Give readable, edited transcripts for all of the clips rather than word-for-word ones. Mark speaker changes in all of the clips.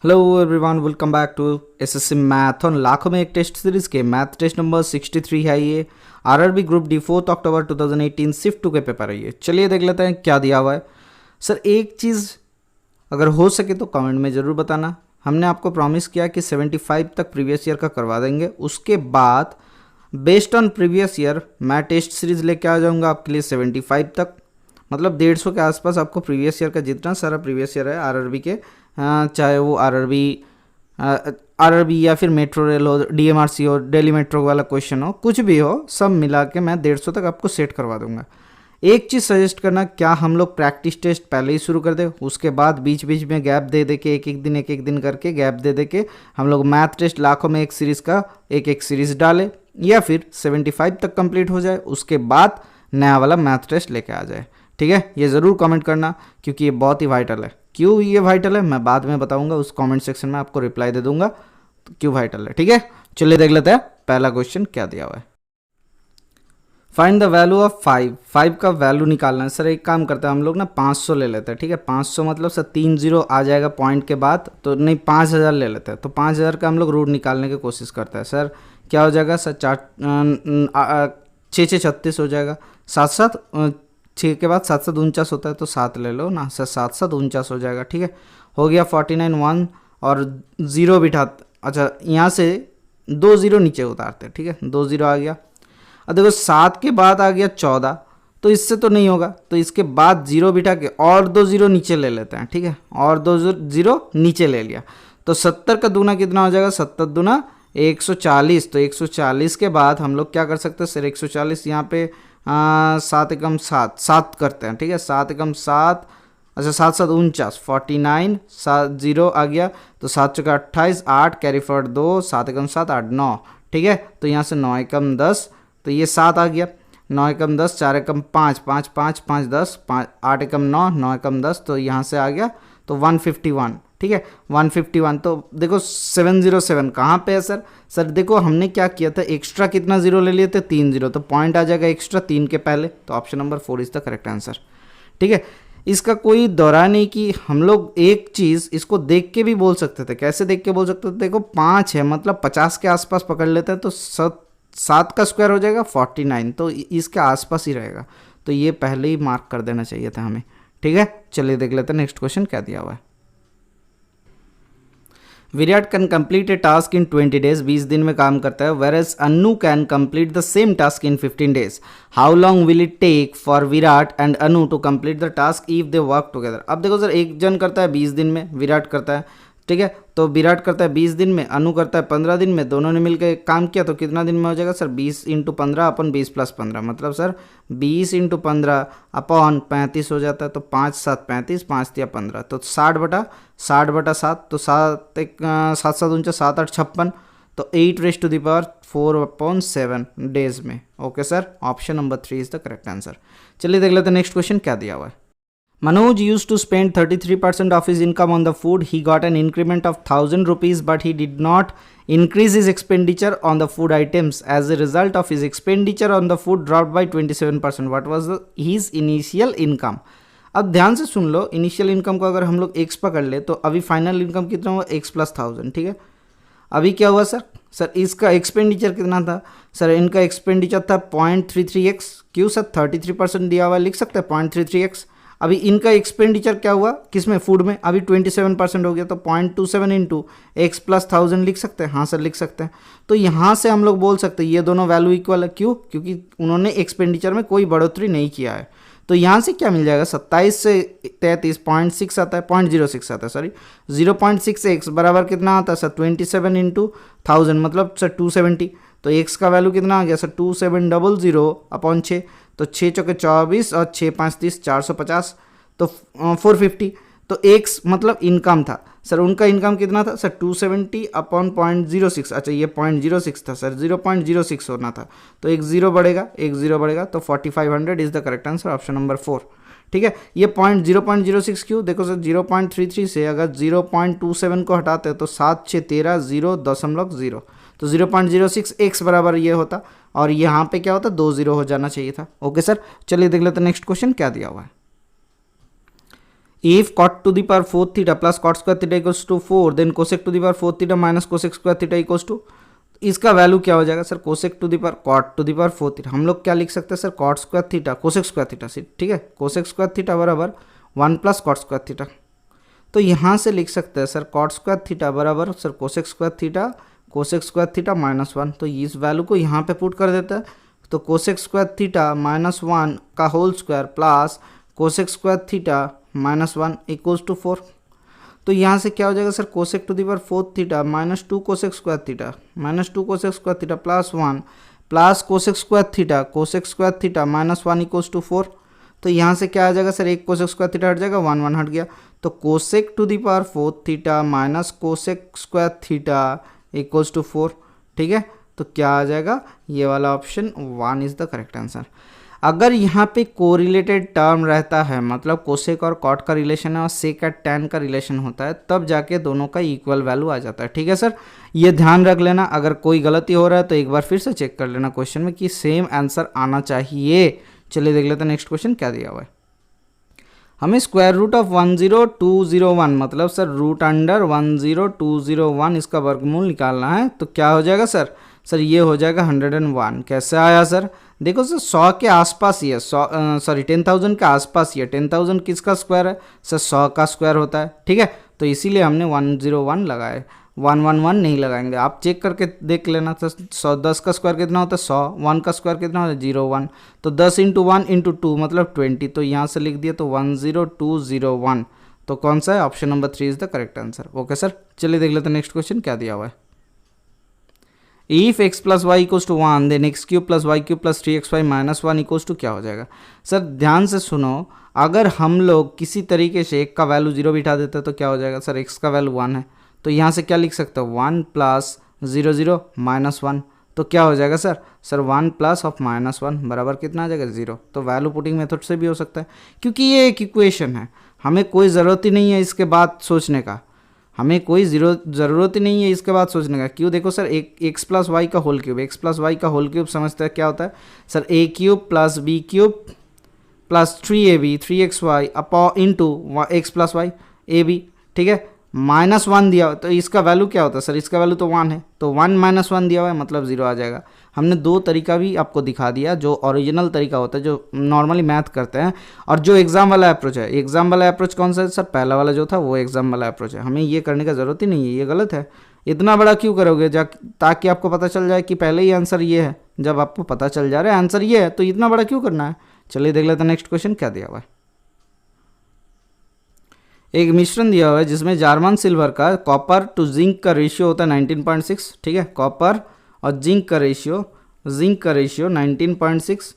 Speaker 1: Hello everyone, welcome back to SSC math on लाखों में एक टेस्ट सीरीज के मैथ टेस्ट नंबर 63 है। ये आरआरबी ग्रुप डी 4 अक्टूबर 2018 शिफ्ट 2 के पेपर है। ये चलिए देख लेते हैं क्या दिया हुआ है। सर एक चीज़ अगर हो सके तो कमेंट में ज़रूर बताना। हमने आपको प्रॉमिस किया कि 75 तक प्रीवियस ईयर का करवा देंगे, उसके बाद बेस्ड ऑन प्रीवियस ईयर मैं टेस्ट सीरीज़ लेके आ जाऊँगा आपके लिए 75 तक, मतलब 150 के आसपास आपको प्रीवियस ईयर का जितना सारा प्रीवियस ईयर है आरआरबी के, चाहे वो आरआरबी या फिर मेट्रो रेल हो, डीएमआरसी हो, दिल्ली मेट्रो वाला क्वेश्चन हो, कुछ भी हो, सब मिला के मैं 150 तक आपको सेट करवा दूंगा। एक चीज़ सजेस्ट करना, क्या हम लोग प्रैक्टिस टेस्ट पहले ही शुरू कर दे, उसके बाद बीच बीच में गैप दे दे के एक एक दिन करके गैप दे दे के हम लोग मैथ टेस्ट लाखों में एक सीरीज़ का एक सीरीज़ डालें, या फिर 75 तक कंप्लीट हो जाए उसके बाद नया वाला मैथ टेस्ट लेके आ जाए। ठीक है, ये ज़रूर कमेंट करना क्योंकि ये बहुत ही वाइटल है। क्यों ये वाइटल है मैं बाद में बताऊंगा, उस कमेंट सेक्शन में आपको रिप्लाई दे दूंगा क्यों वाइटल है। ठीक है, चलिए देख लेते हैं पहला क्वेश्चन क्या दिया हुआ है। फाइंड द वैल्यू ऑफ 5 का वैल्यू निकालना है। सर एक काम करते हैं हम लोग ना 500 ले लेते हैं। ठीक है, 500 मतलब सर 3 0 आ जाएगा पॉइंट के बाद, तो नहीं 5000 ले लेते हैं। तो 5000 का हम लोग रूट निकालने की कोशिश करते हैं। सर क्या हो जाएगा सर, 6 36 हो जाएगा, 7 6 के बाद 7 49 होता है तो 7 ले लो ना सर, 7 49 हो जाएगा। ठीक है, हो गया 49 1 और 0 बिठा, अच्छा यहाँ से 2 0 नीचे उतारते हैं। ठीक है, 2 0 आ गया। अब देखो 7 के बाद आ गया 14, तो इससे तो नहीं होगा, तो इसके बाद 0 बिठा के और 2 0 नीचे ले लेते हैं। ठीक है, और 2 0 नीचे ले लिया तो 70 का दूना कितना हो जाएगा, 70 दूना 140। तो 140 के बाद हम लोग क्या कर सकते हैं सर, 140 यहाँ पे 7 एकम 7 करते हैं। ठीक है, 7 एकम 7, अच्छा 7 7 49, 49 7 0 आ गया, तो 7 चौका 28, 8 कैरी फॉरवर्ड 2, 7 एकम 7 8 9। ठीक है, तो यहाँ से 9 एकम 10, तो ये 7 आ गया, 9 एकम 10, 4 एकम 5 5 5 5 10, 8 एकम 9 9 एकम 10, तो यहाँ से आ गया तो 151। ठीक है, 151। तो देखो 707 कहाँ पे है सर, सर देखो हमने क्या किया था, एक्स्ट्रा कितना जीरो ले लिए थे, 3 0, तो पॉइंट आ जाएगा एक्स्ट्रा 3 के पहले, तो option number 4 is the correct answer. ठीक है, इसका कोई दौरा नहीं कि हम लोग एक चीज़ इसको देख के भी बोल सकते थे। कैसे देख के बोल सकते थे, देखो 5 है मतलब 50 के आसपास पकड़ लेते हैं, तो 7 का स्क्वायर हो जाएगा 49, तो इसके आसपास ही रहेगा, तो ये पहले ही मार्क कर देना चाहिए था हमें। ठीक है, चलिए देख लेते हैं नेक्स्ट क्वेश्चन क्या दिया हुआ है। Virat can complete a task in 20 days, 20 दिन में काम करता है, whereas Anu can complete the same task in 15 days. How long will it take for Virat and Anu to complete the task if they work together. अब देखो सर, एक जन करता है 20 दिन में, विराट करता है। ठीक है, तो विराट करता है 20 दिन में, अनु करता है 15 दिन में, दोनों ने मिलकर काम किया तो कितना दिन में हो जाएगा सर, 20 × 15 अपन 20 + 15, मतलब सर 20 × 15 अपन 35 हो जाता है, तो 5 7 35, 5 × 15, तो 60/7, तो 7 7 7 49 7 8 56, तो 8⁴/7 डेज में। Okay sir, option number 3 is the correct answer. चलिए देख लेते हैं नेक्स्ट क्वेश्चन क्या दिया हुआ है। Manoj used to spend 33% of his income on the food. He got an increment of 1000 rupees, but he did not increase his expenditure on the food items. As a result of his expenditure on the food dropped by 27%. What was his initial income? अब ध्यान से सुन लो, initial income को अगर हम लोग x पकड़ ले तो अभी फाइनल इनकम कितना हुआ, x + 1000। ठीक है, अभी क्या हुआ सर, सर इसका एक्सपेंडिचर कितना था, सर इनका एक्सपेंडिचर था 0.33x। क्यों सर, 33% दिया हुआ, लिख सकते हैं 0.33x। अभी इनका एक्सपेंडिचर क्या हुआ, किसमें, फूड में, अभी 27% हो गया, तो 0.27 × x + 1000 लिख सकते हैं। हाँ सर लिख सकते हैं। तो यहाँ से हम लोग बोल सकते हैं ये दोनों वैल्यू इक्वल है। क्यों, क्योंकि उन्होंने एक्सपेंडिचर में कोई बढ़ोतरी नहीं किया है। तो यहाँ से क्या मिल जाएगा, 27 से 33 0.6 आता है, 0.06 आता है, सॉरी 0.6x बराबर कितना आता है सर, 27 × 1000 मतलब सर 270। तो x का वैल्यू कितना आ गया सर, 2700/6, तो 6 चौके 24 और 6 5 30, 450, तो 450। तो x मतलब इनकम था सर, उनका इनकम कितना था सर, 270/0.06, अच्छा ये 0.06 था सर, 0.06 होना था, तो एक जीरो बढ़ेगा, तो 4500 is the correct answer, option number 4। ठीक है, ये 0.06 क्यों, देखो सर 0.33 से अगर 0.27 को हटाते हैं तो 7 6 13 0.0, तो 0.06 x बराबर ये होता, और यहाँ पे क्या होता, 2 0 हो जाना चाहिए था। ओके सर, चलिए देख लेते हैं नेक्स्ट क्वेश्चन क्या दिया हुआ है। If cot to the power 4 theta plus cot square theta equals to 4 then cosec to the power 4 theta minus cosec square theta equals to, इसका वैल्यू क्या हो जाएगा sir, cosec to the power cot to the power 4 theta. हम लोग क्या लिख सकते हैं sir, cot square theta cosec square theta से, ठीक है, कोसेक स्क्वायर थीटा बराबर 1 प्लस कॉट स्क्वायर थीटा। तो यहाँ से लिख सकते हैं सर कॉट स्क्वायर थीटा बराबर sir cosec square theta minus 1। तो इस वैल्यू को यहाँ पे पुट कर देते हैं, तो कोसेक स्क्वायर थीटा माइनस 1 का whole square plus cosec square theta minus 1 equals to 4। तो यहाँ से क्या हो जाएगा sir, cosec to the power 4 theta minus 2 cosec square theta plus 1 plus cosec square theta minus 1 equals to 4। तो यहाँ से क्या आ जाएगा सर, एक कोसेक स्क्वायर थीटा हट जाएगा, 1 हट गया। तो cosec to the power 4 theta minus cosec square theta equals to 4, ठीक है। तो क्या आ जाएगा, ये वाला option 1 is the correct answer. अगर यहाँ पे कोरिलेटेड टर्म रहता है, मतलब कोसेक और कॉट का रिलेशन है और सेक एट टैन का रिलेशन होता है, तब जाके दोनों का इक्वल वैल्यू आ जाता है, ठीक है सर। ये ध्यान रख लेना, अगर कोई गलती हो रहा है तो एक बार फिर से चेक कर लेना क्वेश्चन में कि सेम आंसर आना चाहिए। चलिए देख लेते हैं नेक्स्ट क्वेश्चन क्या दिया हुआ है। हमें स्क्वायर रूट ऑफ 10201 मतलब सर रूट अंडर 10201 इसका वर्गमूल निकालना है। तो क्या हो जाएगा सर ये हो जाएगा 101। कैसे आया सर, देखो सर 100 के आसपास ही है, 10,000 के आसपास ही है। 10,000 किसका स्क्वायर है सर, 100 का स्क्वायर होता है, ठीक है। तो इसीलिए हमने 101 लगाए, 111 नहीं लगाएंगे। आप चेक करके देख लेना। तो 10 का स्क्वायर कितना होता है 100, 1 का स्क्वायर कितना होता है 01। तो 10 इंटू 1 इंटू 2 मतलब 20। तो यहाँ से लिख दिया, तो 10201। तो कौन सा है, option number 3 is the correct answer. Okay sir, चलिए देख लेते हैं नेक्स्ट क्वेश्चन क्या दिया हुआ है। If x plus y equals to 1 then x cube plus y cube plus 3xy minus 1 equals to क्या हो जाएगा सर। ध्यान से सुनो, अगर हम लोग किसी तरीके से एक का वैल्यू 0 बिठा देते हैं तो क्या हो जाएगा सर, x का वैल्यू 1 है, तो यहाँ से क्या लिख सकते हो 1 प्लस 0 0 माइनस 1। तो क्या हो जाएगा सर 1 प्लस ऑफ माइनस 1 बराबर कितना आ जाएगा 0। तो वैल्यू पुटिंग मेथड से भी हो सकता है, क्योंकि ये एक इक्वेशन है, हमें कोई ज़रूरत ही नहीं है इसके बाद सोचने का, ज़रूरत ही नहीं है इसके बाद सोचने का। क्यों, देखो सर एक एक्स प्लस वाई का होल क्यूब समझते हैं क्या होता है sir, a cube plus b cube plus 3ab 3xy upon into x plus y a b, ठीक है। माइनस 1 दिया, तो इसका वैल्यू क्या होता है सर, इसका वैल्यू तो 1 है, तो 1 माइनस 1 दिया हुआ है मतलब 0 आ जाएगा। हमने 2 तरीका भी आपको दिखा दिया, जो ओरिजिनल तरीका होता है, जो नॉर्मली मैथ करते हैं, और जो एग्जाम वाला अप्रोच है। एग्जाम वाला अप्रोच कौन सा है सर, पहला वाला जो था वो एग्जाम वाला अप्रोच है। हमें ये करने का ज़रूरत ही नहीं है, ये गलत है। इतना बड़ा क्यों करोगे, ताकि आपको पता चल जाए कि पहले ही आंसर ये है। जब आपको पता चल जा रहा है आंसर ये है तो इतना बड़ा क्यों करना है। चलिए देख लेते हैं नेक्स्ट क्वेश्चन क्या दिया हुआ है। एक मिश्रण दिया हुआ है जिसमें जर्मन सिल्वर का कॉपर टू जिंक का रेशियो होता है 19.6, ठीक है। कॉपर और जिंक का रेशियो 19:6,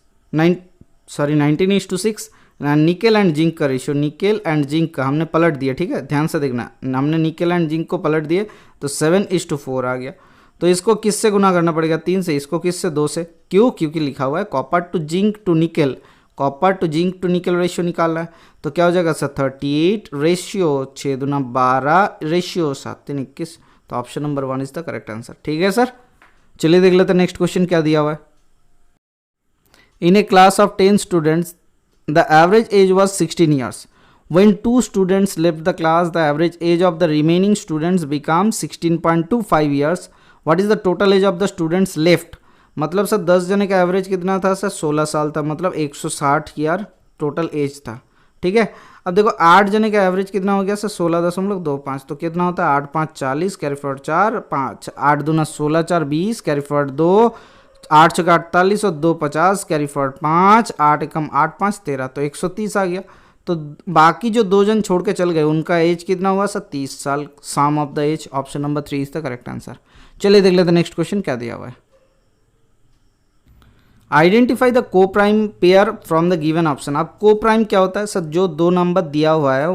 Speaker 1: निकेल एंड जिंक का रेशियो, निकेल एंड जिंक का हमने पलट दिया, ठीक है। ध्यान से देखना, हमने निकेल एंड जिंक को पलट दिए तो 7:4 आ गया। तो इसको किससे गुना करना पड़ेगा 3 से, इसको किससे 2 से। क्यों, क्योंकि लिखा हुआ है copper to zinc to nickel ratio निकालना है। तो क्या हो जाएगा सर 38 रेशियो 6 दूना 12 रेशियो 7 3 21। तो option number 1 is the correct answer, ठीक है सर। चलिए देख लेते हैं नेक्स्ट क्वेश्चन क्या दिया हुआ है। In a class of 10 students the average age was 16 years. When 2 students left the class, the average age of the remaining students becomes 16.25 years. What is the total age of the students left? मतलब sir 10 जने का average कितना था sir 16 साल था, मतलब 160 year total as था, ठीक है। अब देखो 8 जने का एवरेज कितना हो गया सर 16.25, तो कितना होता है 8 5 40 कैरी फॉरवर्ड 4 5 8 दूना 16 4 20 कैरी फॉरवर्ड 2 8 6 48 और 2 50 कैरी फॉरवर्ड 5 8 एकम 8 5 13, तो 130 आ गया। तो बाकी जो 2 जन छोड़ के चल गए उनका एज कितना हुआ सर 30 साल। Sum of the age, option number 3 is the correct answer. चलिए देख लेते हैं नेक्स्ट क्वेश्चन क्या दिया हुआ है। आइडेंटिफाई द को prime pair from the given option. अब को प्राइम क्या होता है सर, जो 2 नंबर दिया हुआ है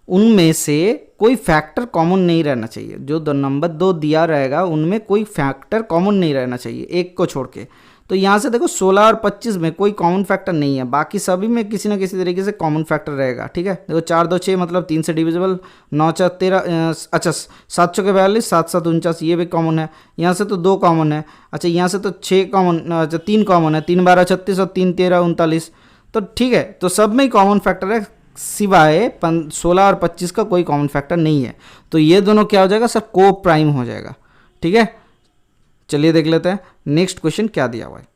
Speaker 1: उनमें से कोई फैक्टर कॉमन नहीं रहना चाहिए। जो 2 नंबर 2 दिया रहेगा उनमें कोई फैक्टर कॉमन नहीं रहना चाहिए, एक को छोड़ के। तो यहाँ से देखो 16 और 25 में कोई कॉमन फैक्टर नहीं है, बाकी सभी में किसी ना किसी तरीके से कॉमन फैक्टर रहेगा, ठीक है। देखो 4 2 6 मतलब 3 से डिविजिबल, 9 4 13 अच्छा 7 4 42 7 7 49 ये भी कॉमन है। यहाँ से तो 2 कॉमन है, अच्छा यहाँ से तो 6 कॉमन, अच्छा 3 कॉमन है, 3 12 36 और 3 13 39, तो ठीक है। तो सब में ही कॉमन फैक्टर है, सिवाय 16 और 25 का कोई कॉमन फैक्टर नहीं है, तो ये दोनों क्या हो जाएगा सर, को प्राइम हो जाएगा। ठीक है, चलिए देख लेते हैं नेक्स्ट क्वेश्चन क्या दिया हुआ है।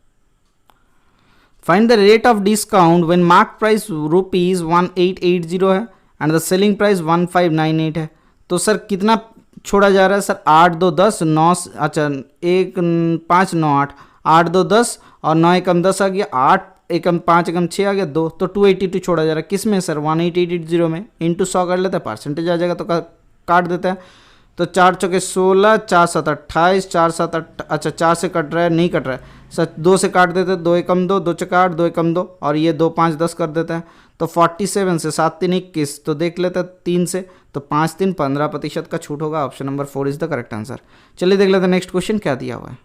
Speaker 1: Find the rate of discount when mark price ₹1880 है एंड द सेलिंग प्राइस 1598 है। तो सर कितना छोड़ा जा रहा है सर, 8 2 10 9, अच्छा 1 5 9 8, 8 2 10 और 9 एकम 10 आ गया, 8 एकम 5 एकम 6 आ गया 2, तो 282 छोड़ा जा रहा है। किस में सर, 18880 में, इंटू 100 कर लेते हैं, परसेंटेज आ जाएगा तो काट देते हैं। तो 4 चौके 16, 4 7 28, 4 7 अच्छा 4 से कट रहा है, नहीं कट रहा है सर, 2 से काट देते हैं, 2 एकम 2, 2 चौके 8, 2 एकम 2 और ये 2 5 10 कर देते हैं। तो 47 से 7 3 21, तो देख लेते हैं 3 से, तो 5 3 15% का छूट होगा। Option number 4 is the correct answer. चलिए देख लेते हैं नेक्स्ट क्वेश्चन क्या दिया हुआ है।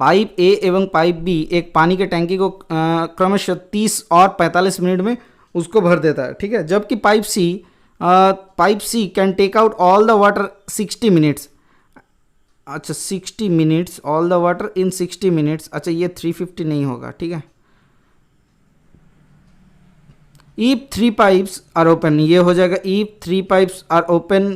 Speaker 1: पाइप ए एवं पाइप बी एक पानी के टैंकी को क्रमशः 30 और 45 मिनट में उसको भर देता है। ठीक है, जबकि pipe C can take out all the water 60 minutes. अच्छा 60 minutes, all the water in 60 minutes. अच्छा ये 350 नहीं होगा। ठीक है, if 3 pipes are open, ये हो जाएगा if 3 pipes are open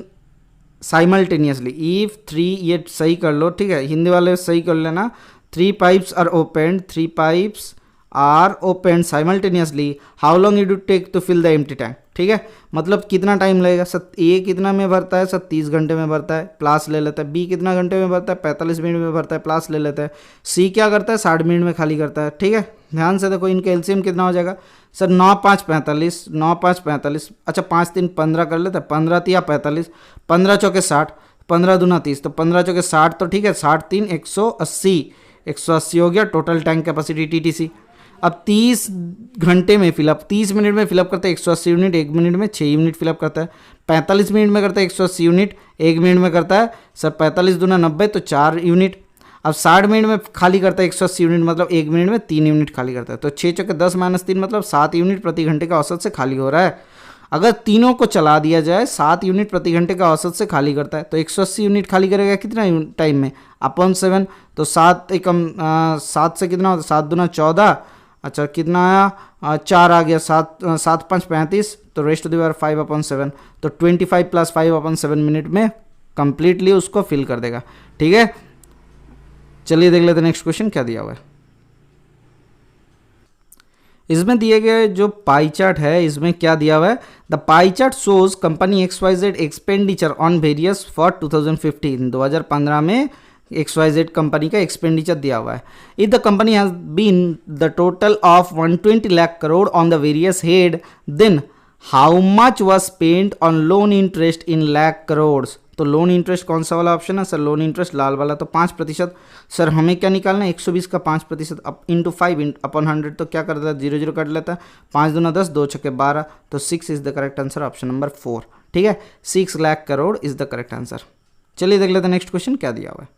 Speaker 1: simultaneously, if 3, ये सही कर लो। ठीक है, हिंदी वाले सही कर लेना। 3 pipes are opened, 3 pipes are opened simultaneously, how long it would take to fill the empty tank। ठीक है, मतलब कितना टाइम लगेगा सर, ए कितना में भरता है सर, 30 घंटे में भरता है, प्लस ले लेता है। बी कितना घंटे में भरता है, 45 मिनट में भरता है, प्लस ले लेता है। सी क्या करता है, 60 मिनट में खाली करता है। ठीक है, ध्यान से देखो, इनका एलसीएम कितना हो जाएगा सर, 9 5 45, 9 5 45, अच्छा 5 3 15 कर लेते हैं, 15 3 45, 15 चौके 60, 15 दूना 30, तो 15 चौके 60, तो ठीक है 60 3 180, 180 हो गया टोटल टैंक कैपेसिटी टीटीसी। अब 30 घंटे में फिलअप, 30 मिनट में फिलअप करता है 180 यूनिट, 1 मिनट में 6 यूनिट फिलअप करता है। 45 मिनट में करता है 180 यूनिट, 1 मिनट में करता है सर 45 दूना 90, तो 4 यूनिट। अब 60 मिनट में खाली करता है 180 यूनिट, मतलब 1 मिनट में 3 यूनिट खाली करता है। तो 6 चौके 10 - 3 मतलब 7 यूनिट प्रति घंटे का औसत से खाली हो रहा है। अगर तीनों को चला दिया जाए, 7 यूनिट प्रति घंटे का औसत से खाली करता है, तो 180 यूनिट खाली करेगा कितना टाइम में, अपॉन 7, तो 7 एकम 7 से कितना होता है, 7 दूना 14, अच्छा कितना आया 4 आ गया, 7 7 5 35, तो रेस्ट टू द पावर 5/7, तो 25 + 5/7 मिनट में कंप्लीटली उसको फिल कर देगा। ठीक है, चलिए देख लेते हैं नेक्स्ट क्वेश्चन क्या दिया हुआ है। इसमें दिए गए जो पाई चार्ट है, इसमें क्या दिया हुआ है, the pie chart shows company XYZ expenditure on various for 2015, 2015 में XYZ कंपनी का एक्सपेंडिचर दिया हुआ है। If the company has been the total of 120 lakh crore on the various head, then how much was spend on loan interest in lakh crore. तो loan interest कौन सा वाला option है सर, लोन इंटरेस्ट लाल वाला, तो 5%। सर हमें क्या निकालना है, 120 का 5% इंटू 5/100, तो क्या करता है 0 0 कट लेता है, 5 दूना 10, 2 छक्के 12, तो 6 is the correct answer, option number 4। ठीक है, 6 lakh crore is the correct answer. चलिए देख लेते हैं नेक्स्ट क्वेश्चन क्या दिया हुआ है।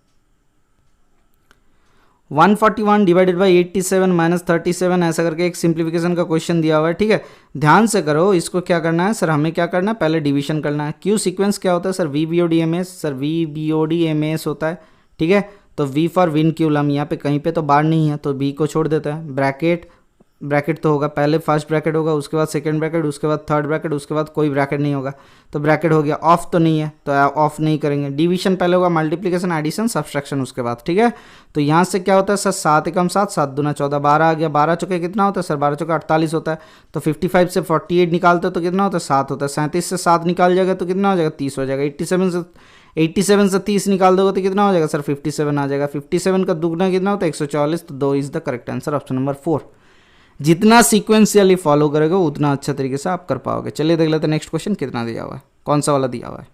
Speaker 1: 141 डिवाइडेड बाई 87 - 37 ऐसा करके एक सिंप्लीफिकेशन का क्वेश्चन दिया हुआ है। ठीक है, ध्यान से करो, इसको क्या करना है सर, हमें क्या करना है, पहले डिवीजन करना है। क्यू सीक्वेंस क्या होता है सर, VBOD-MS, सर VBOD-MS होता है। ठीक है, तो V फॉर विनक्यूलम, यहाँ पे कहीं पे तो बार नहीं है, तो B को छोड़ देता है। ब्रैकेट तो होगा, पहले फर्स्ट ब्रैकेट होगा, उसके बाद सेकंड ब्रैकेट, उसके बाद थर्ड ब्रैकेट, उसके बाद कोई ब्रैकेट नहीं होगा, तो ब्रैकेट हो गया। ऑफ तो नहीं है, तो ऑफ नहीं करेंगे। डिवीजन पहले होगा, मल्टीप्लिकेशन, एडिशन, सब्सट्रैक्शन उसके बाद। ठीक है, तो यहाँ से क्या होता है सर, 7 एकम 7, 7 दूना 14, 12 आ गया। 12 चौके कितना होता है सर, 12 चौके 48 होता है। तो 55 से 48 निकालते हो तो कितना होता है, 7 होता है। 37 से 7 निकाल जाएगा तो कितना हो जाएगा, 30 हो जाएगा। 87 से 30 निकाल दोगे तो कितना हो जाएगा सर, 57 आ जाएगा। 57 का दुगना कितना होता है, 144, तो 2 is the correct answer, option number 4। जितना सीक्वेंशियली फॉलो करोगे उतना अच्छा तरीके से आप कर पाओगे। चलिए देख लेते हैं नेक्स्ट क्वेश्चन कितना दिया हुआ है, कौन सा वाला दिया हुआ है।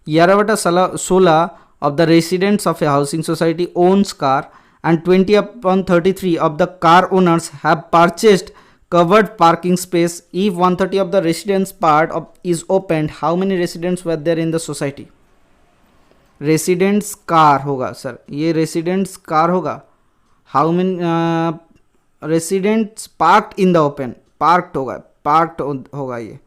Speaker 1: 11/16 of the residents of a housing society owns car and 20/33 of the car owners have purchased covered parking space. If 130 of the residents part of is opened, how many residents were there in the society? Residents car होगा sir, ये residents car होगा। How many residents parked in the open, parked होगा ये।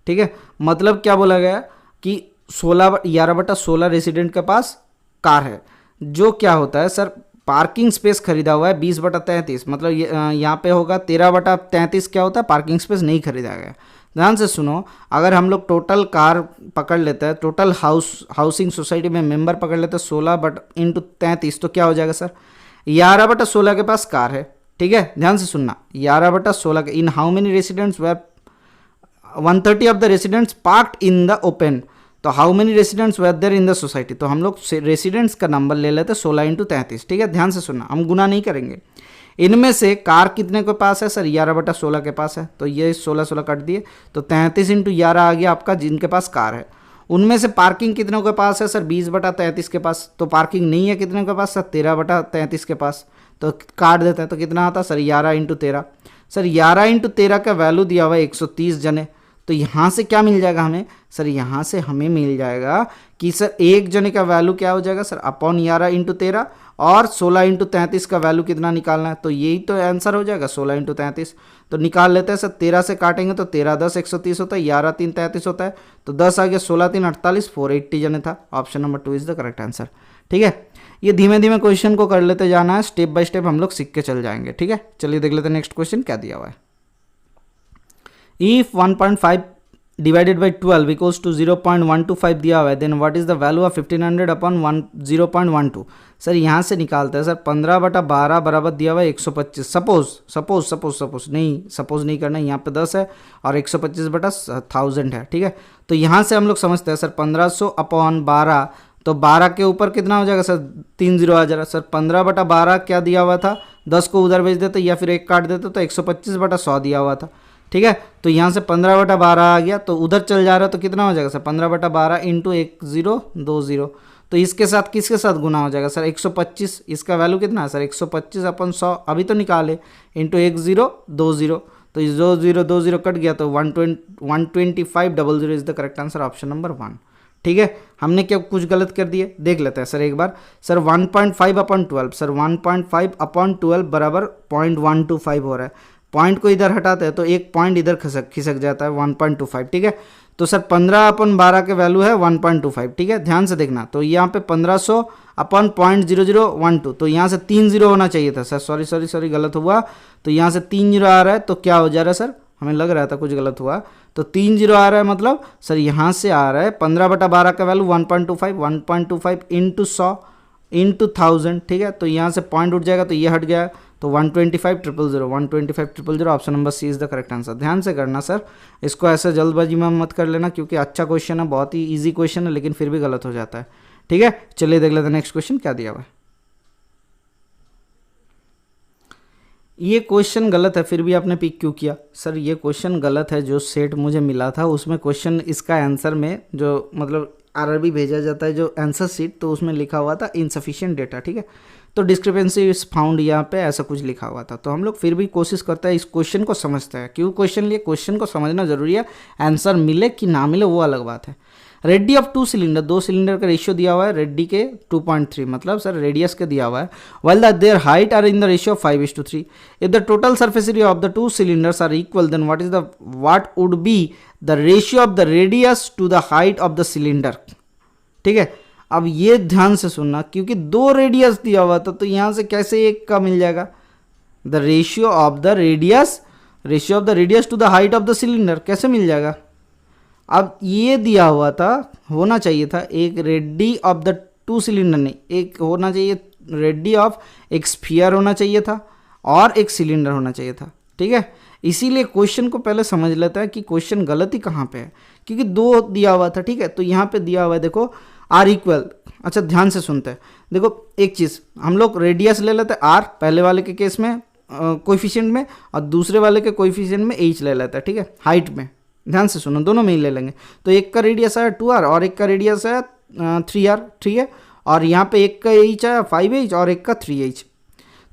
Speaker 1: ठीक है, मतलब क्या बोला गया कि 11/16 रेसिडेंट के पास कार है, जो क्या होता है सर, पार्किंग स्पेस खरीदा हुआ है 20/33, मतलब यहाँ पे होगा 13/33 क्या होता है, पार्किंग स्पेस नहीं खरीदा गया। ध्यान से सुनो, अगर हम लोग टोटल कार पकड़ लेते हैं, टोटल हाउसिंग सोसाइटी में मेंबर पकड़ लेते हैं 16/33, तो क्या हो जाएगा सर, 11/16 के पास कार है। ठीक है, ध्यान से सुनना, 11/16 in how many residents were 130 of the residents parked in the open, तो how many residents were there in the society, तो हम लोग रेसिडेंट्स का नंबर ले लेते हैं 16 × 33। ठीक है, ध्यान से सुनना, हम गुना नहीं करेंगे। इनमें से कार कितने के पास है सर, 11/16 के पास है, तो ये 16 कट दिए, तो 33 × 11 आ गया आपका जिनके पास कार है। उनमें से पार्किंग कितनों के पास है सर, 20/33 के पास, तो पार्किंग नहीं है कितने के पास सर, 13/33 के पास, तो काट देते हैं, तो कितना आता सर 11 × 13। सर 11 × 13 का वैल्यू दिया हुआ है 130 जने, तो यहाँ से क्या मिल जाएगा हमें सर, यहाँ से हमें मिल जाएगा कि सर एक जने का वैल्यू क्या हो जाएगा सर, अपॉन 11 × 13, और 16 × 33 का वैल्यू कितना निकालना है, तो यही तो आंसर हो जाएगा 16 × 33। तो निकाल लेते हैं सर, 13 से काटेंगे तो 13 10 130 होता है, 11 3 33 होता है, तो 10 आ गया, 16 3 48, 480 जने था। Option number 2 is the correct answer. ठीक है, ये धीमे धीमे क्वेश्चन को कर लेते जाना है, स्टेप बाय स्टेप हम लोग सीख के चल जाएंगे। ठीक है, चलिए देख लेते हैं नेक्स्ट क्वेश्चन क्या दिया हुआ है। If 1.5 divided by 12 equals to 0.125 दिया हुआ है, then what is the value of 1500 upon 0.12। Sir यहाँ से निकालते हैं सर, 15/12 बराबर दिया हुआ है 125। सपोज नहीं करना, यहाँ पे 10 है और 125/1000 है। ठीक है, तो यहाँ से हम लोग समझते हैं सर 1500 अपॉन 12, तो 12 के ऊपर कितना हो जाएगा सर, 3 0 आ जाएगा सर। 15/12 क्या दिया हुआ था, 10 को उधर भेज देते या फिर 1 काट देते, तो 125/100 दिया हुआ था। ठीक है, तो यहाँ से 15/12 आ गया, तो उधर चल जा रहा है, तो कितना हो जाएगा सर 15/12 × 1020, तो इसके साथ किसके साथ गुना हो जाएगा सर 125, इसका वैल्यू कितना है सर 125/100 अभी तो निकाले, इंटू 1020, तो 2020 कट गया, तो 12500 is the correct answer, option number 1। ठीक है, हमने क्या कुछ गलत कर दिए, देख लेते हैं सर एक बार। सर 1.5/12, सर 1.5/12 बराबर 0.125 हो रहा है, पॉइंट को इधर हटाते हैं तो एक पॉइंट इधर खिसक जाता है 1.25। ठीक है, तो सर 15/12 के वैल्यू है 1.25। ठीक है, ध्यान से देखना, तो यहाँ पे 1500 अपॉन 0.0012, तो यहाँ से 3 0 होना चाहिए था सर, सॉरी गलत हुआ, तो यहाँ से 3 0 आ रहा है, तो क्या हो जा रहा है सर, हमें लग रहा था कुछ गलत हुआ, तो 3 0 आ रहा है, मतलब सर यहाँ से आ रहा है 15/12 का वैल्यू 1.25 इंटू 100 इंटू 1000। ठीक है, तो यहाँ से पॉइंट उठ जाएगा, तो ये हट गया, तो 125,000 option number C is the correct answer. ध्यान से करना सर, इसको ऐसे जल्दबाजी में मत कर लेना, क्योंकि अच्छा क्वेश्चन है, बहुत ही इजी क्वेश्चन है, लेकिन फिर भी गलत हो जाता है। ठीक है, चलिए देख लेते हैं नेक्स्ट क्वेश्चन क्या दिया हुआ है। ये क्वेश्चन गलत है, फिर भी आपने पिक क्यों किया सर, ये क्वेश्चन गलत है। जो सेट मुझे मिला था उसमें क्वेश्चन इसका आंसर में जो मतलब आरआरबी भेजा जाता है जो आंसर शीट, तो उसमें लिखा हुआ था इनसफिशिएंट डेटा। ठीक है, तो डिस्क्रिपेंसी इज फाउंड, यहाँ पे ऐसा कुछ लिखा हुआ था, तो हम लोग फिर भी कोशिश करते हैं इस क्वेश्चन को समझते हैं। क्यों क्वेश्चन लिए, क्वेश्चन को समझना जरूरी है, आंसर मिले कि ना मिले वो अलग बात है। रेडी ऑफ 2 सिलेंडर, 2 सिलेंडर का रेशियो दिया हुआ है, रेडी के 2.3, मतलब सर रेडियस के दिया हुआ है, while the their height are in the ratio 5:3। If the total surface area of the 2 cylinders are equal, then what would be the ratio of the radius to the height of the cylinder. ठीक है, अब ये ध्यान से सुनना, क्योंकि 2 radius दिया हुआ था, तो यहाँ से कैसे एक का मिल जाएगा, the ratio of the radius to the height of the cylinder कैसे मिल जाएगा। अब ये दिया हुआ था, होना चाहिए था एक रेडी ऑफ द 2 सिलेंडर, नहीं एक होना चाहिए रेडी ऑफ एक स्फीयर होना चाहिए था और एक सिलेंडर होना चाहिए था। ठीक है, इसीलिए क्वेश्चन को पहले समझ लेता है कि क्वेश्चन गलती कहाँ पे है, क्योंकि 2 दिया हुआ था। ठीक है, तो यहाँ पे दिया हुआ है देखो आर इक्वल, अच्छा ध्यान से सुनते हैं, देखो एक चीज़ हम लोग रेडियस ले लेते हैं आर पहले वाले के केस में कोएफिशिएंट में, और दूसरे वाले के कोएफिशिएंट में एच ले लेता है। ठीक है, हाइट में ध्यान से सुनो, दोनों में ही ले लेंगे, तो एक का रेडियस है 2r और एक का रेडियस है 3r। ठीक है, और यहाँ पे एक का एच है 5h और एक का 3h।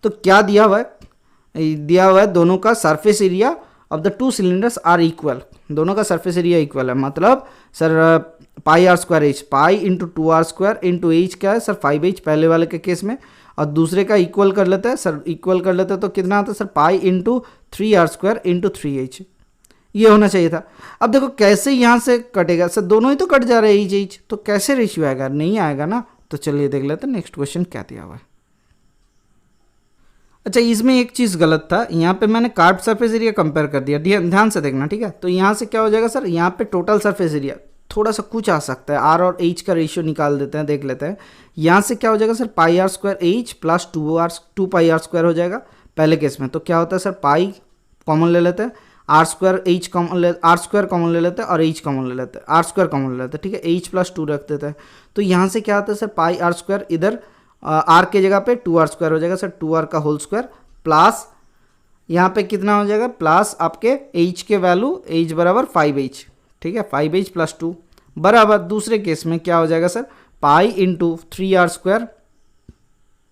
Speaker 1: तो क्या दिया हुआ है, दिया हुआ है दोनों का surface area of the 2 cylinders are equal, दोनों का सरफेस एरिया इक्वल है, मतलब sir πr²h, pi into 2r² into h क्या है सर 5h पहले वाले के केस में, और दूसरे का इक्वल कर लेते हैं सर, इक्वल कर लेते हैं तो कितना आता है sir pi into 3r² into 3h, ये होना चाहिए था। अब देखो कैसे यहाँ से कटेगा सर, दोनों ही तो कट जा रहे हैं एच, तो कैसे रेशियो आएगा, नहीं आएगा ना। तो चलिए देख लेते हैं नेक्स्ट क्वेश्चन क्या दिया हुआ है। अच्छा, इसमें एक चीज़ गलत था, यहाँ पे मैंने कार्व सरफेस एरिया कंपेयर कर दिया, ध्यान से देखना, ठीक है। तो यहाँ से क्या हो जाएगा सर, यहाँ पे टोटल सरफेस एरिया थोड़ा सा कुछ आ सकता है, आर और एच का रेशियो निकाल देते हैं, देख लेते हैं। यहाँ से क्या हो जाएगा sir, pi r square h plus 2 pi r square हो जाएगा पहले केस में। तो क्या होता है सर, पाई कॉमन ले लेते हैं, r square h r square common ले लेते हैं और एच कॉमन ले लेते हैं, आर स्क्वायर कॉमन ले लेते हैं, ठीक है। एच प्लस 2 रख देते हैं। तो यहाँ से क्या आता है सर, पाई आर स्क्वायर इधर आर के जगह पे 2 आर स्क्वायर हो जाएगा सर, 2 आर का होल स्क्वायर प्लस यहाँ पे कितना हो जाएगा, प्लस आपके एच के वैल्यू एच बराबर 5h, ठीक है। 5h प्लस 2 बराबर दूसरे केस में क्या हो जाएगा sir, pi into 3r square,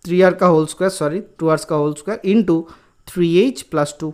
Speaker 1: 3r का होल स्क्वायर, सॉरी 2r का whole square into 3h plus 2,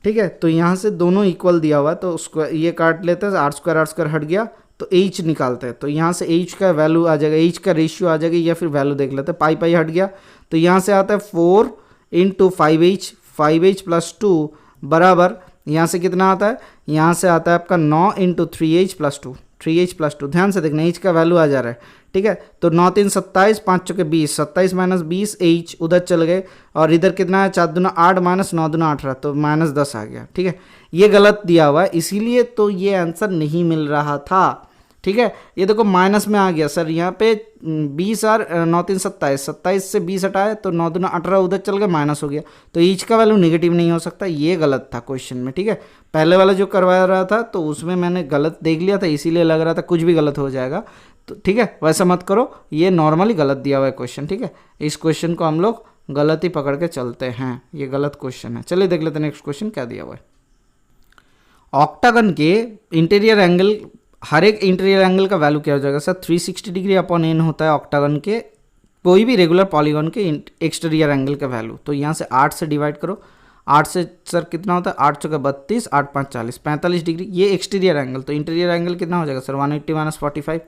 Speaker 1: ठीक है। तो यहाँ से दोनों इक्वल दिया हुआ है, तो उसको ये काट लेते हैं, आर स्क्वायर हट गया, तो h निकालते हैं। तो यहाँ से h का वैल्यू आ जाएगा, h का रेशियो आ जाएगा, या फिर वैल्यू देख लेते हैं, पाई पाई हट गया, तो यहाँ से आता है 4 इंटू 5h प्लस 2 बराबर यहाँ से कितना आता है, यहाँ से आता है आपका 9 into 3h plus 2, 3h plus 2, ध्यान से देखना h का वैल्यू आ जा रहा है, ठीक है। तो 9 3 27, 5 चौके 20, 27 माइनस 20 h उधर चल गए, और इधर कितना है, 4 दूना 8 माइनस 9 दूना 18, तो माइनस 10 आ गया, ठीक है। ये गलत दिया हुआ है, इसीलिए तो ये आंसर नहीं मिल रहा था, ठीक है। ये देखो माइनस में आ गया सर, यहाँ पे 20 और 9 3 27, 27 से 20 हटाए तो 9 दूना 18 उधर चल गया, माइनस हो गया, तो ईच का वैल्यू नेगेटिव नहीं हो सकता, ये गलत था क्वेश्चन में, ठीक है। पहले वाला जो करवा रहा था तो उसमें मैंने गलत देख लिया था, इसीलिए लग रहा था कुछ भी गलत हो जाएगा, तो ठीक है, वैसा मत करो, ये नॉर्मली गलत दिया हुआ है क्वेश्चन, ठीक है। इस क्वेश्चन को हम लोग गलत ही पकड़ के चलते हैं, ये गलत क्वेश्चन है। चलिए देख लेते हैं नेक्स्ट क्वेश्चन क्या दिया हुआ है। ऑक्टागन के इंटीरियर एंगल, हर एक इंटीरियर एंगल का वैल्यू क्या हो जाएगा सर, 360 डिग्री अपॉन n होता है ऑक्टागन के कोई भी रेगुलर पॉलीगॉन के एक्सटीरियर एंगल का वैल्यू। तो यहाँ से 8 से डिवाइड करो, 8 से सर कितना होता है, 8 चौका 32, 8 5 40, 45 डिग्री, ये एक्सटीरियर एंगल। तो इंटीरियर एंगल कितना हो जाएगा सर, 180 माइनस 45,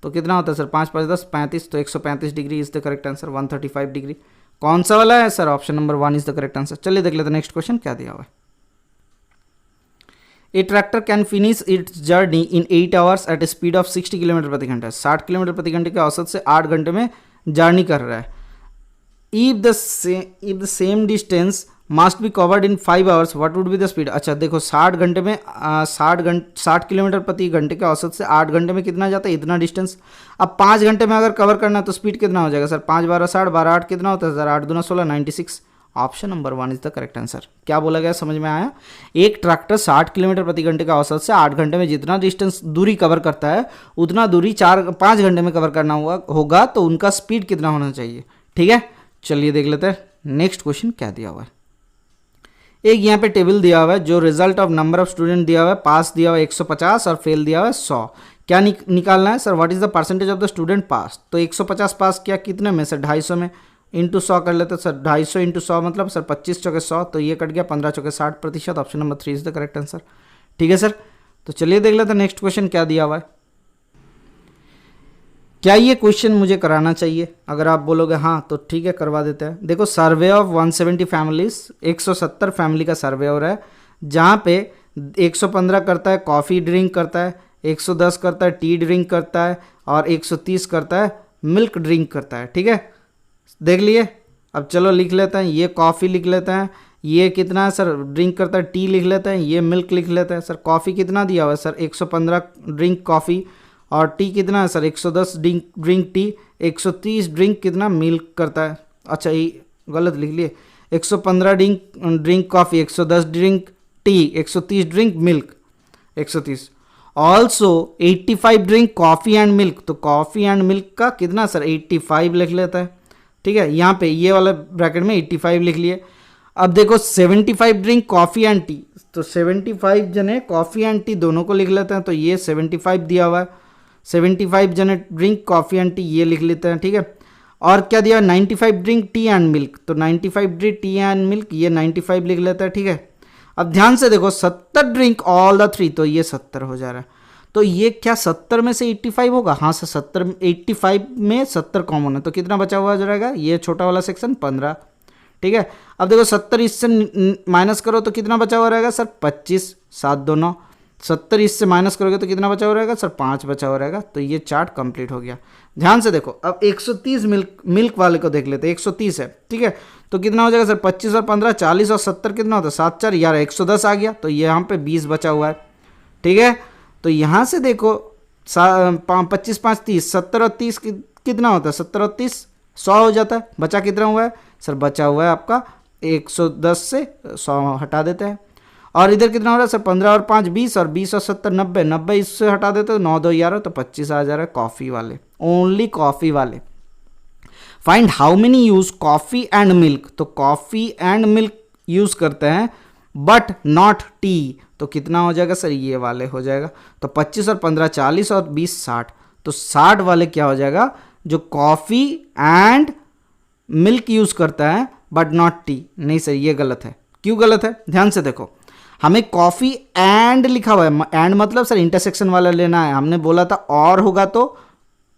Speaker 1: तो कितना होता है सर, 5 5 10 35, तो 135 degree is the correct answer, 135 degree. कौन सा वाला है sir, option number 1 is the correct answer. चलिए देख लेते हैं नेक्स्ट क्वेश्चन क्या दिया हुआ है। A tractor can finish its journey in 8 hours at a speed of 60 kilometre प्रति घंटा, 60 किलोमीटर प्रति घंटे के औसत से 8 घंटे में जर्नी कर रहा है। If the same distance must be covered in 5 hours what would be the speed. अच्छा देखो 60 घंटे में 60 किलोमीटर प्रति घंटे के औसत से 8 घंटे में कितना जाता है, इतना डिस्टेंस। अब 5 घंटे में अगर कवर करना है तो स्पीड कितना हो जाएगा सर, 5 12 60, 12 8 कितना होता है सर, 8 दूना 16, 96। Option number 1 is the correct answer. क्या बोला गया, समझ में आया। एक ट्रैक्टर 60 किलोमीटर प्रति घंटे का औसत से 8 घंटे में जितना डिस्टेंस दूरी कवर करता है उतना दूरी 5 घंटे में कवर करना होगा, तो उनका स्पीड कितना होना चाहिए, ठीक है। चलिए देख लेते हैं नेक्स्ट क्वेश्चन क्या दिया हुआ है। एक यहाँ पे टेबल दिया हुआ है जो result of number of student दिया हुआ है, पास दिया हुआ है 150 और फेल दिया हुआ है 100। क्या निकालना है sir, what is the percentage of the student पास। तो 150 पास किया कितने में सर, 250 में, इंटू 100 कर लेते सर, 250 इंटू 100 मतलब सर 25 चौके 100, तो ये कट गया 15 चौके 60%। Option number 3 is the correct answer, ठीक है सर। तो चलिए देख लेते हैं नेक्स्ट क्वेश्चन क्या दिया हुआ है। क्या ये क्वेश्चन मुझे कराना चाहिए, अगर आप बोलोगे हाँ तो ठीक है करवा देते हैं। देखो सर्वे ऑफ 170 फैमिलीज, 170 फैमिली का सर्वे हो रहा है, जहाँ पे 115 करता है कॉफ़ी ड्रिंक करता है, 110 करता है टी ड्रिंक करता है, और 130 करता है मिल्क ड्रिंक करता है, ठीक है। देख लिए, अब चलो लिख लेते हैं, ये कॉफ़ी लिख लेते हैं, ये कितना है सर ड्रिंक करता है, टी लिख लेते हैं, ये मिल्क लिख लेते हैं। सर कॉफ़ी कितना दिया हुआ है सर, 115 ड्रिंक कॉफ़ी, और टी कितना है सर 110 ड्रिंक टी, 130 ड्रिंक कितना मिल्क करता है। अच्छा ये गलत लिख लिए, 115 drink coffee, 110 drink tea, 130 drink milk, 130। Also 85 drink coffee and milk, तो कॉफ़ी एंड मिल्क का कितना सर 85 लिख लेता है, ठीक है। यहाँ पे ये वाला ब्रैकेट में 85 लिख लिए। अब देखो 75 ड्रिंक कॉफ़ी एंड टी, तो 75 जने कॉफ़ी एंड टी दोनों को लिख लेते हैं, तो ये 75 दिया हुआ है, 75 जने ड्रिंक कॉफ़ी एंड टी ये लिख लेते हैं, ठीक है। और क्या दिया 95 ड्रिंक टी एंड मिल्क, तो 95 ड्रिंक टी एंड मिल्क ये 95 लिख लेता है, ठीक है। अब ध्यान से देखो 70 ड्रिंक ऑल द 3, तो ये 70 हो जा रहा है। तो ये क्या 70 में से 85 होगा, हाँ सर 70 85 में 70 कॉमन है, तो कितना बचा हुआ रहेगा, ये छोटा वाला सेक्शन 15, ठीक है। अब देखो 70 इससे माइनस करो तो कितना बचा हुआ रहेगा सर 25, 7 2 9, 70 इससे माइनस करोगे तो कितना बचा हो रहेगा सर, 5 बचा हो रहेगा। तो ये चार्ट कंप्लीट हो गया। ध्यान से देखो, अब 130 मिल्क वाले को देख लेते हैं। 130 है, ठीक है, तो कितना हो जाएगा सर, 25 और 15 40 और 70 कितना होता है, 7 4 11 110 आ गया। तो यहाँ पे 20 बचा हुआ है, ठीक है। तो यहाँ से देखो 25 5 30, 70 और 30 कितना होता है, 70 और 30 100 हो जाता है। बचा कितना हुआ है सर, बचा हुआ है आपका 110 से 100 हटा देते हैं। और इधर कितना हो रहा है सर, 15 और 5 20 और 20 और 70 90, 90 इससे हटा देते हैं, 9 2 11, तो 25 आ जा रहा है कॉफ़ी वाले, ओनली कॉफ़ी वाले। Find how many use coffee and milk, तो कॉफ़ी एंड मिल्क यूज़ करते हैं बट नॉट टी, तो कितना हो जाएगा सर, ये वाले हो जाएगा। तो 25 और 15 40 और 20 60, तो 60 वाले क्या हो जाएगा, जो कॉफ़ी एंड मिल्क यूज़ करता है बट नॉट टी। नहीं सर, ये गलत है। क्यों गलत है, ध्यान से देखो, हमें कॉफ़ी एंड लिखा हुआ है, एंड मतलब सर इंटरसेक्शन वाला लेना है। हमने बोला था और होगा तो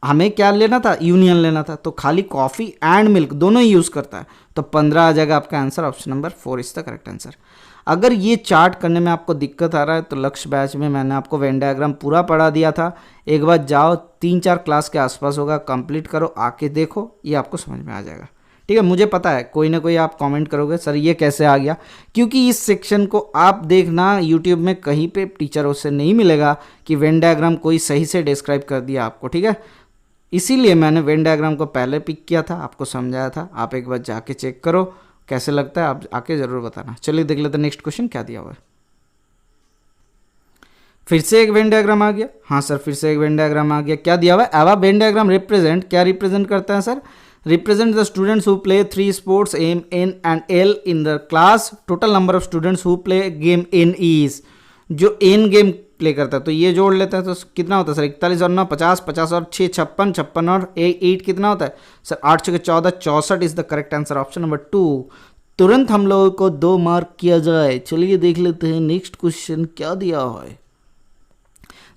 Speaker 1: हमें क्या लेना था, यूनियन लेना था। तो खाली कॉफ़ी एंड मिल्क दोनों ही यूज़ करता है, तो 15 आ जाएगा आपका answer. Option number 4 is the correct answer. अगर ये चार्ट करने में आपको दिक्कत आ रहा है तो लक्ष्य बैच में मैंने आपको वेन डायग्राम पूरा पढ़ा दिया था। एक बार जाओ, 3-4 क्लास के आसपास होगा, कंप्लीट करो, आके देखो, ये आपको समझ में आ जाएगा। ठीक है, मुझे पता है कोई ना कोई आप कमेंट करोगे सर ये कैसे आ गया, क्योंकि इस सेक्शन को आप देखना यूट्यूब में कहीं पे टीचरों से नहीं मिलेगा कि वेन डायग्राम कोई सही से डिस्क्राइब कर दिया आपको। ठीक है, इसीलिए मैंने वेन डायग्राम को पहले पिक किया था, आपको समझाया था। आप एक बार जाके चेक करो कैसे लगता है, आप आके ज़रूर बताना। चलिए देख लेते हैं नेक्स्ट क्वेश्चन क्या दिया हुआ है। फिर से एक वेन डायग्राम आ गया। हाँ सर, फिर से एक वेन डायग्राम आ गया। क्या दिया हुआ है, एवा वेन डायग्राम रिप्रेजेंट, क्या रिप्रेजेंट करता है sir, represent the students who play 3 sports M, N and L in the class. Total number of students who play game N is, जो N गेम प्ले करता है तो ये जोड़ लेता है तो कितना होता है सर, 41 और 9 50, 50 और 6 56, 56 और 8 कितना होता है sir, 8 6 14 64 is the correct answer. Option number 2। तुरंत हम लोगों को 2 मार्क किया जाए। चलिए देख लेते हैं नेक्स्ट क्वेश्चन क्या दिया हुआ है।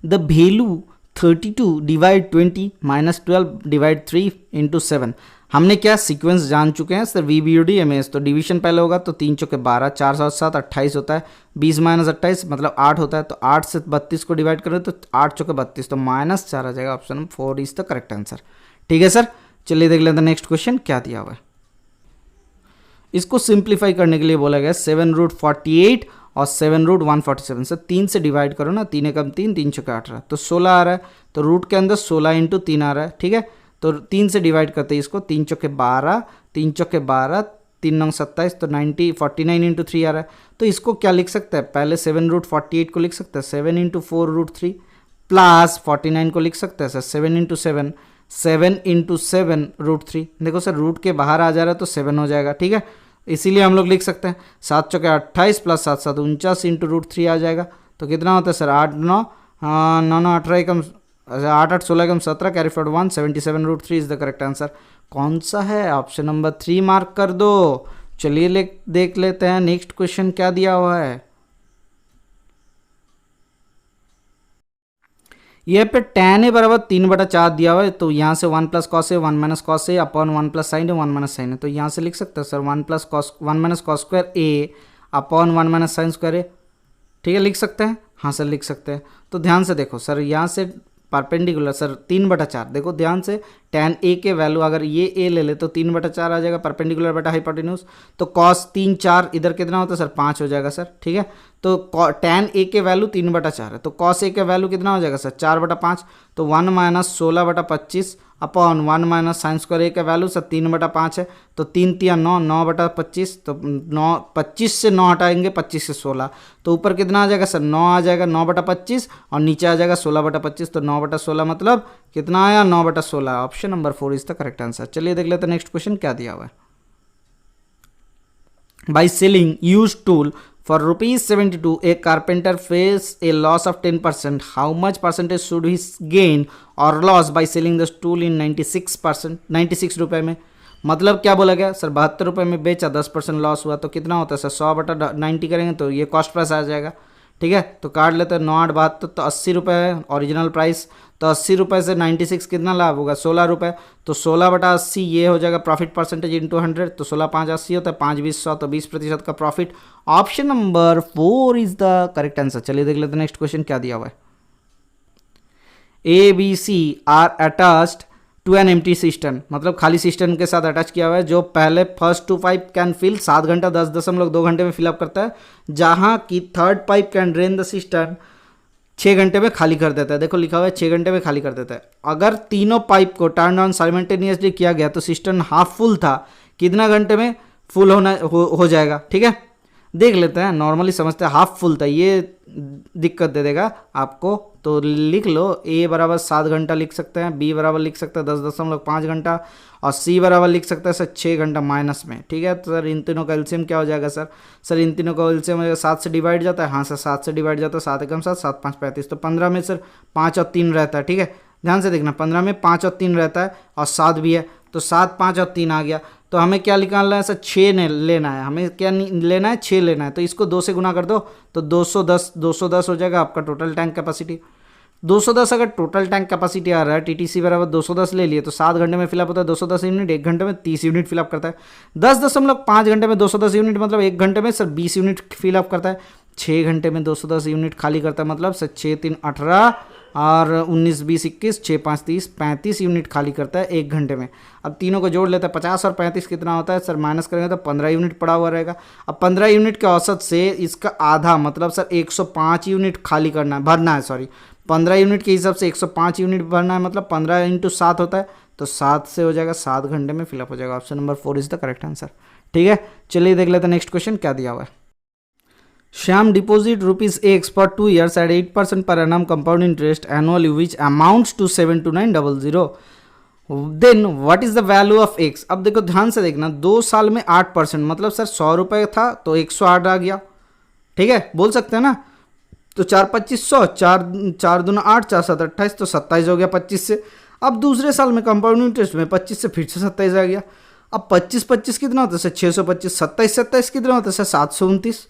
Speaker 1: The value 32 divide 20 minus 12 divide 3 into 7। हमने क्या सीक्वेंस जान चुके हैं sir, V B D M S. तो डिवीजन पहले होगा तो 3 चौके 12, 4 7 7 28 होता है, 20 माइनस 28 मतलब 8 होता है। तो 8 से 32 को डिवाइड करें तो 8 चौके 32, तो माइनस 4 आ जाएगा। Option 4 is the correct answer. ठीक है सर, चलिए देख लेते हैं नेक्स्ट क्वेश्चन क्या दिया हुआ है। इसको सिंप्लीफाई करने के लिए बोला गया 7√48 और 7√147 से 3 से डिवाइड करो ना, 3 एकम 3, 3 चौके 8 रहा, तो 16 आ रहा है। तो रूट के अंदर 16 इंटू 3 आ रहा है। ठीक है, तो 3 से डिवाइड करते हैं इसको, 3 चौके 12, 3 चौके 12, 3 9 27, तो 49 इंटू 3 आ रहा है। तो इसको क्या लिख सकते हैं, पहले 7√48 को लिख सकते हैं 7 इंटू 4√3 प्लस 49 को लिख सकते हैं सर 7 इंटू 7, 7 इंटू 7√3। देखो सर रूट के बाहर आ जा रहा है तो 7 हो जाएगा। ठीक है, इसीलिए हम लोग लिख सकते हैं 7 चौके 28 प्लस 7 7 49 इंटू √3 आ जाएगा। तो कितना होता है sir, 8 9 9 9 18 Ekam 8 8 16 Ekam 17 carry forward 1 77√3 is the correct answer. कौन सा है, ऑप्शन नंबर 3 मार्क कर दो। चलिए देख लेते हैं नेक्स्ट क्वेश्चन क्या दिया हुआ है। ये पे tan ए बराबर 3/4 दिया हुआ है, तो यहाँ से 1 plus cos A 1 minus cos A upon 1 plus sign A 1 minus sign ए। तो यहाँ से लिख सकते हैं सर 1 माइनस कॉस स्क्वायर ए अपॉन 1 माइनस साइन स्क्वायर ए। ठीक है, लिख सकते हैं। हाँ सर लिख सकते हैं। तो ध्यान से देखो सर, यहाँ से परपेंडिकुलर सर 3/4, देखो ध्यान से, tan ए के वैल्यू अगर ये ए ले ले तो 3/4 आ जाएगा, परपेंडिकुलर बटा हाइपोटेन्यूज। तो cos 3 4 इधर कितना होता है सर, 5 हो जाएगा सर। ठीक है, तो tan ए के वैल्यू 3/4 है, तो cos ए के वैल्यू कितना हो जाएगा सर 4/5। तो 1 minus 16/25 upon 1 minus sine square A का वैल्यू सर 3/5 है। तो 3 3 9, 9/25, तो 9 25 से 9 हटाएंगे 25 से 16, तो ऊपर कितना आ जाएगा सर 9 आ जाएगा 9/25 और नीचे आ जाएगा 16/25। तो 9/16 मतलब कितना आया 9/16। Option number 4 is the correct answer. चलिए देख लेते हैं नेक्स्ट क्वेश्चन क्या दिया हुआ है। By selling use tool for rupees 72 a carpenter face a loss of 10%. how much percentage should he gain or loss by selling the tool in 96 रुपए में। मतलब क्या बोला गया सर, 72 रुपए में बेचा, 10% लॉस हुआ, तो कितना होता है सर 100/90 करेंगे तो ये कॉस्ट प्राइस आ जाएगा। ठीक है। तो काट लेते हैं 9,872, तो 80 रुपये है ओरिजिनल प्राइस। तो 80 रुपये से 96 कितना लाभ होगा, 16 रुपये। तो 16/80 ये हो जाएगा प्रॉफिट परसेंटेज इंटू 100, तो 16×5 80 होता है, 5×20 100, तो 20% का profit. Option number 4 is the correct answer. चलिए देख लेते हैं नेक्स्ट क्वेश्चन क्या दिया हुआ है। A B C are attached to an empty system, मतलब खाली सिस्टम के साथ अटैच किया हुआ है, जो पहले फर्स्ट 2 पाइप कैन फिल 7 घंटा 10.2 घंटे में फिलअप करता है, जहां की third pipe can drain the system 6 घंटे में खाली कर देता है। देखो लिखा हुआ है 6 घंटे में खाली कर देता है। अगर तीनों पाइप को टर्न ऑन साइमल्टेनियसली किया गया तो सिस्टम हाफ फुल था, कितना घंटे में फुल हो जाएगा। ठीक है, देख लेते हैं, नॉर्मली समझते हैं हाफ फुल था, ये दिक्कत दे देगा आपको। तो लिख लो ए बराबर 7 घंटा लिख सकते हैं, बी बराबर लिख सकते हैं 10.5 घंटा, और सी बराबर लिख सकते हैं सर 6 घंटा माइनस में। ठीक है, तो सर इन तीनों का एलसीएम क्या हो जाएगा सर इन तीनों का एलसीएम 7 से डिवाइड जाता है। हाँ सर 7 से डिवाइड जाता है, 7 एकम 7, 7 5 35, तो 15 में सर 5 और 3 रहता है। ठीक है, ध्यान से देखना, 15 में 5 और 3 रहता है और 7 भी है, तो 7 5 और 3 आ गया। तो हमें क्या निकालना है सर, 6 लेना है, हमें क्या लेना है, 6 लेना है। तो इसको 2 से गुना कर दो तो 210 हो जाएगा आपका टोटल टैंक कैपेसिटी। 210 अगर टोटल टैंक कैपेसिटी आ रहा है, टीटीसी बराबर 210 ले लिए, तो 7 घंटे में फिलअप होता है 210 यूनिट, 1 घंटे में 30 यूनिट फिलअप करता है। 10.5 घंटे में 210 यूनिट मतलब 1 घंटे में सर 20 यूनिट फिलअप करता है। 6 घंटे में 210 यूनिट खाली करता है, मतलब सर 6 3 18 और 19 20 21, 6 5 30, 35 यूनिट खाली करता है 1 घंटे में। अब तीनों को जोड़ लेता है, 50 और 35 कितना होता है सर, माइनस करेंगे तो 15 यूनिट पड़ा हुआ रहेगा। अब 15 यूनिट के औसत से इसका आधा मतलब सर 105 यूनिट खाली करना है, भरना है, सॉरी 15 यूनिट के हिसाब से 105 यूनिट भरना है, मतलब 15 × 7 होता है, तो 7 से हो जाएगा, 7 घंटे में फिलअप हो जाएगा। Option number 4 is the correct answer. ठीक है, चलिए देख लेते हैं नेक्स्ट क्वेश्चन क्या दिया हुआ है। Shyam deposit ₹X for 2 years at 8% per annum compound interest annually which amounts to 72900, then what is the value of X। अब देखो ध्यान से देखना, 2 साल में 8%, मतलब सर 100 रुपये था तो 108 आ गया। ठीक है, बोल सकते हैं ना, तो 4 25 100, 4 दूना 8, 4 7 28, तो 27 हो गया 25 से। अब दूसरे साल में कंपाउंड इंटरेस्ट में 25 से फिर से 27 आ गया। अब 25 कितना होता है सर 625, 27 कितना होता है सर 729।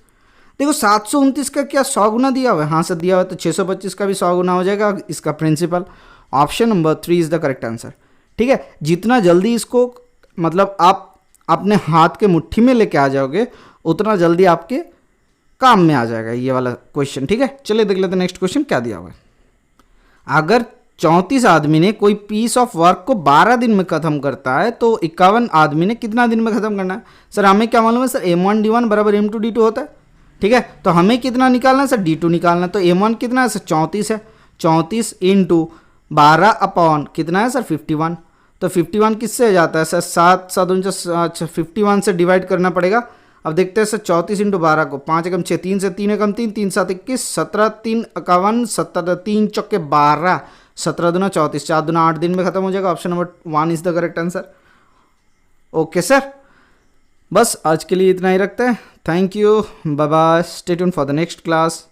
Speaker 1: देखो 729 का क्या 100 गुना दिया हुआ है, हाँ सर दिया हुआ है, तो 625 का भी 100 गुना हो जाएगा इसका principal. Option number 3 is the correct answer. ठीक है, जितना जल्दी इसको मतलब आप अपने हाथ के मुट्ठी में लेके आ जाओगे, उतना जल्दी आपके काम में आ जाएगा ये वाला क्वेश्चन। ठीक है, चलिए देख लेते हैं नेक्स्ट क्वेश्चन क्या दिया हुआ है। अगर 34 आदमी ने कोई पीस ऑफ वर्क को 12 दिन में खत्म करता है, तो 51 आदमी ने कितना दिन में खत्म करना है। सर हमें क्या मालूम है सर, M1 D1 बराबर M2 D2 होता है। ठीक है, तो हमें कितना निकालना है सर, D2 निकालना है। तो M1 कितना है सर 34 है, 34 × 12 अपॉन कितना है सर 51। तो 51 किससे जाता है सर, 7 7 अच्छा 51 से डिवाइड करना पड़ेगा। अब देखते हैं सर 34 × 12 को, 5 एकम 6, 3 से 3 एकम 3, 3 7 21, 17 3 51, 17 3 चौके 12, 17 दूना 34, 4 दूना 8 दिन में खत्म हो जाएगा। Option number 1 is the correct answer. Okay sir, बस आज के लिए इतना ही रखते हैं। Thank you, bye bye, stay tune for the next class.